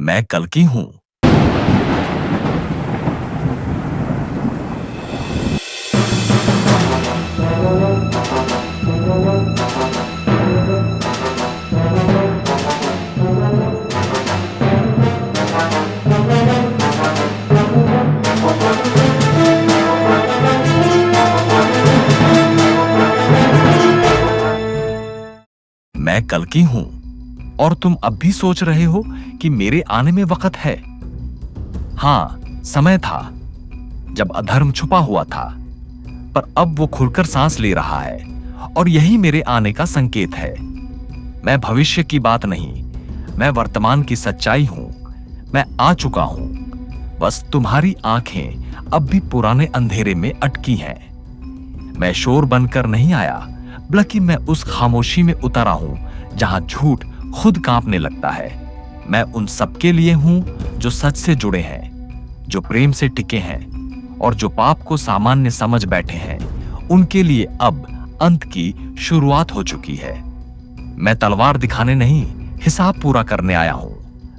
मैं कल की हूं। मैं कल की हूं और तुम अब भी सोच रहे हो कि मेरे आने में वक्त है। हाँ, समय था जब अधर्म छुपा हुआ था, पर अब वो खुलकर सांस ले रहा है और यही मेरे आने का संकेत है। मैं भविष्य की बात नहीं, मैं वर्तमान की सच्चाई हूं। मैं आ चुका हूं। बस तुम्हारी आंखें अब भी पुराने अंधेरे में अटकी हैं। मैं शोर बनकर नहीं आया, बल्कि मैं उस खामोशी में उतरा हूं जहां झूठ खुद कांपने लगता है। मैं उन सबके लिए हूं जो सच से जुड़े हैं, जो प्रेम से टिके हैं और जो पाप को सामान्य समझ बैठे हैं। उनके लिए अब अंत की शुरुआत हो चुकी है। मैं तलवार दिखाने नहीं, हिसाब पूरा करने आया हूं।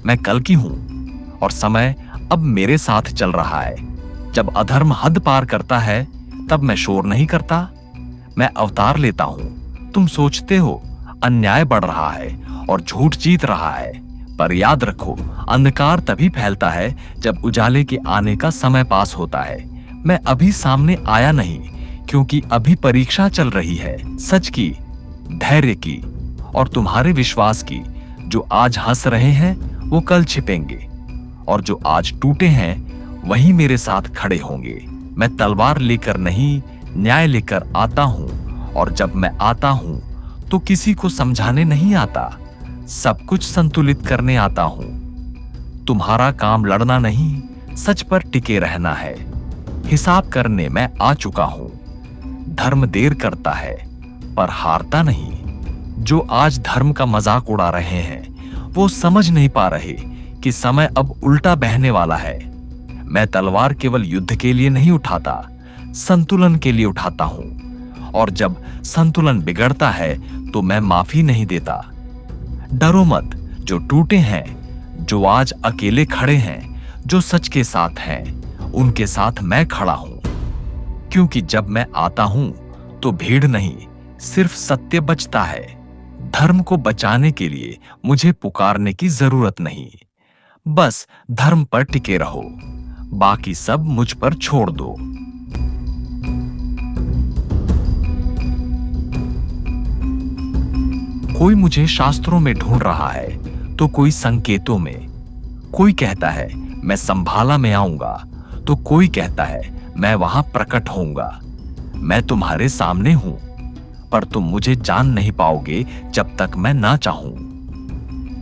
मैं कल की हूं और समय अब मेरे साथ चल रहा है। जब अधर्म हद पार करता है, तब मैं शोर नहीं करता, मैं अवतार लेता हूं। तुम सोचते हो अन्याय बढ़ रहा है और झूठ जीत रहा है, पर याद रखो, अंधकार तभी फैलता है जब उजाले के आने का समय पास होता है। मैं अभी सामने आया नहीं, क्योंकि अभी परीक्षा चल रही है, सच की, धैर्य की और तुम्हारे विश्वास की। जो आज हंस रहे हैं वो कल छिपेंगे, और जो आज टूटे हैं वही मेरे साथ खड़े होंगे। मैं तलवार लेकर नहीं, न्याय लेकर आता हूं, और जब मैं आता हूं तो किसी को समझाने नहीं आता, सब कुछ संतुलित करने आता हूं। तुम्हारा काम लड़ना नहीं, सच पर टिके रहना है। हिसाब करने मैं आ चुका हूं। धर्म देर करता है पर हारता नहीं। जो आज धर्म का मजाक उड़ा रहे हैं वो समझ नहीं पा रहे कि समय अब उल्टा बहने वाला है। मैं तलवार केवल युद्ध के लिए नहीं उठाता, संतुलन के लिए उठाता हूं, और जब संतुलन बिगड़ता है तो मैं माफी नहीं देता। डरो मत, जो टूटे हैं, जो आज अकेले खड़े हैं, जो सच के साथ हैं, उनके साथ मैं खड़ा हूं। क्योंकि जब मैं आता हूं तो भीड़ नहीं, सिर्फ सत्य बचता है। धर्म को बचाने के लिए मुझे पुकारने की जरूरत नहीं। बस धर्म पर टिके रहो, बाकी सब मुझ पर छोड़ दो। कोई मुझे शास्त्रों में ढूंढ रहा है तो कोई संकेतों में। कोई कहता है मैं संभाला में आऊंगा तो कोई कहता है मैं वहां प्रकट होऊंगा। मैं तुम्हारे सामने हूं, पर तुम मुझे जान नहीं पाओगे जब तक मैं ना चाहूं।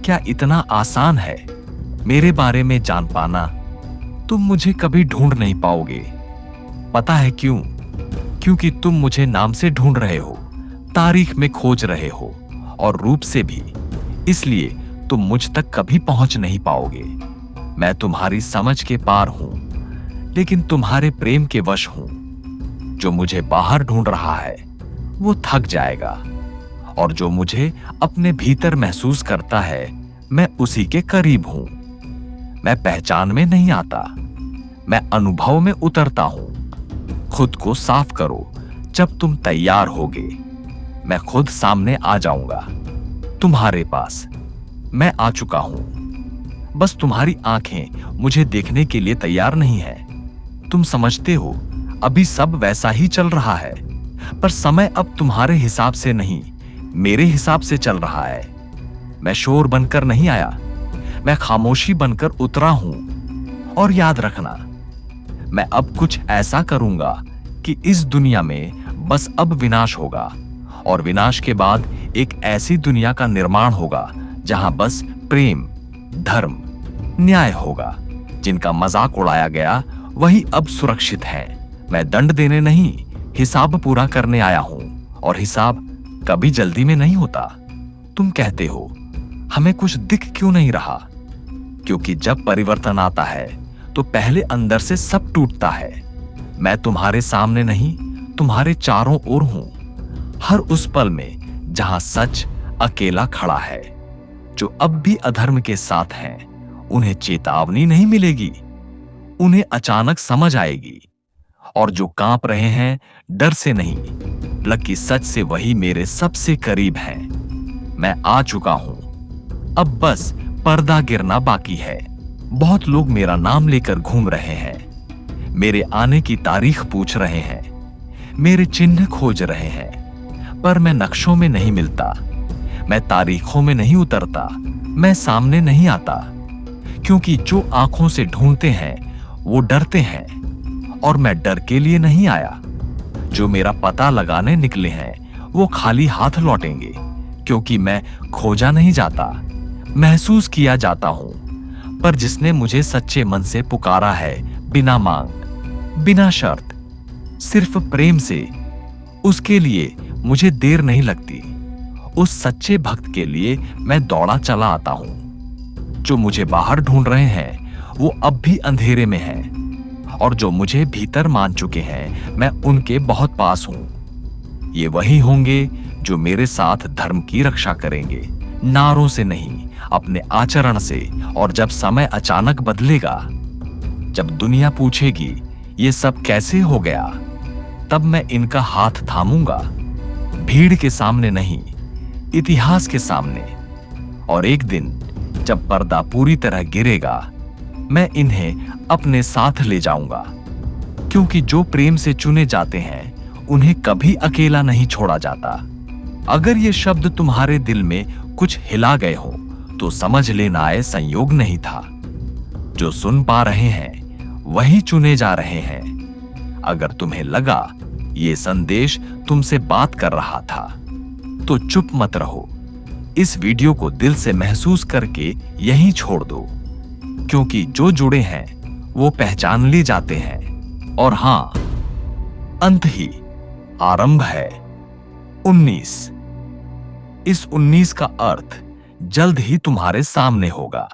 क्या इतना आसान है मेरे बारे में जान पाना? तुम मुझे कभी ढूंढ नहीं पाओगे। पता है क्यों? क्योंकि तुम मुझे नाम से ढूंढ रहे हो, तारीख में खोज रहे हो, और रूप से भी। इसलिए तुम मुझ तक कभी पहुंच नहीं पाओगे। मैं तुम्हारी समझ के पार हूं, लेकिन तुम्हारे प्रेम के वश हूं। जो मुझे बाहर ढूंढ रहा है वो थक जाएगा, और जो मुझे अपने भीतर महसूस करता है, मैं उसी के करीब हूं। मैं पहचान में नहीं आता, मैं अनुभव में उतरता हूं। खुद को साफ करो, जब तुम तैयार होगे मैं खुद सामने आ जाऊंगा तुम्हारे पास। मैं आ चुका हूं, बस तुम्हारी आंखें मुझे देखने के लिए तैयार नहीं है। तुम समझते हो अभी सब वैसा ही चल रहा है, पर समय अब तुम्हारे हिसाब से नहीं, मेरे हिसाब से चल रहा है। मैं शोर बनकर नहीं आया, मैं खामोशी बनकर उतरा हूं। और याद रखना, मैं अब कुछ ऐसा करूंगा कि इस दुनिया में बस अब विनाश होगा, और विनाश के बाद एक ऐसी दुनिया का निर्माण होगा जहां बस प्रेम, धर्म, न्याय होगा। जिनका मजाक उड़ाया गया वही अब सुरक्षित हैं। मैं दंड देने नहीं, हिसाब पूरा करने आया हूं, और हिसाब कभी जल्दी में नहीं होता। तुम कहते हो हमें कुछ दिख क्यों नहीं रहा? क्योंकि जब परिवर्तन आता है तो पहले अंदर से सब टूटता है। मैं तुम्हारे सामने नहीं, तुम्हारे चारों ओर हूं, हर उस पल में जहां सच अकेला खड़ा है। जो अब भी अधर्म के साथ हैं, उन्हें चेतावनी नहीं मिलेगी, उन्हें अचानक समझ आएगी। और जो कांप रहे हैं डर से नहीं, बल्कि सच से, वही मेरे सबसे करीब हैं। मैं आ चुका हूं, अब बस पर्दा गिरना बाकी है। बहुत लोग मेरा नाम लेकर घूम रहे हैं, मेरे आने की तारीख पूछ रहे हैं, मेरे चिन्ह खोज रहे हैं, पर मैं नक्शों में नहीं मिलता, मैं तारीखों में नहीं उतरता, मैं सामने नहीं आता। क्योंकि जो आंखों से ढूंढते हैं वो डरते हैं, और मैं डर के लिए नहीं आया। जो मेरा पता लगाने निकले हैं वो खाली हाथ लौटेंगे, क्योंकि मैं खोजा नहीं जाता, महसूस किया जाता हूं। पर जिसने मुझे सच्चे मन से पुकारा है, बिना मांग, बिना शर्त, सिर्फ प्रेम से, उसके लिए मुझे देर नहीं लगती। उस सच्चे भक्त के लिए मैं दौड़ा चला आता हूं। जो मुझे बाहर ढूंढ रहे हैं वो अब भी अंधेरे में हैं, और जो मुझे भीतर मान चुके हैं मैं उनके बहुत पास हूं। ये वही होंगे जो मेरे साथ धर्म की रक्षा करेंगे, नारों से नहीं, अपने आचरण से। और जब समय अचानक बदलेगा, जब दुनिया पूछेगी ये सब कैसे हो गया, तब मैं इनका हाथ थामूंगा, भीड़ के सामने नहीं, इतिहास के सामने। और एक दिन जब पर्दा पूरी तरह गिरेगा, मैं इन्हें अपने साथ ले जाऊंगा। क्योंकि जो प्रेम से चुने जाते हैं उन्हें कभी अकेला नहीं छोड़ा जाता। अगर ये शब्द तुम्हारे दिल में कुछ हिला गए हो तो समझ लेना ये संयोग नहीं था। जो सुन पा रहे हैं वही चुने जा रहे हैं। अगर तुम्हें लगा ये संदेश तुमसे बात कर रहा था तो चुप मत रहो। इस वीडियो को दिल से महसूस करके यहीं छोड़ दो, क्योंकि जो जुड़े हैं वो पहचान ले जाते हैं। और हां, अंत ही आरंभ है। 19। इस 19 का अर्थ जल्द ही तुम्हारे सामने होगा।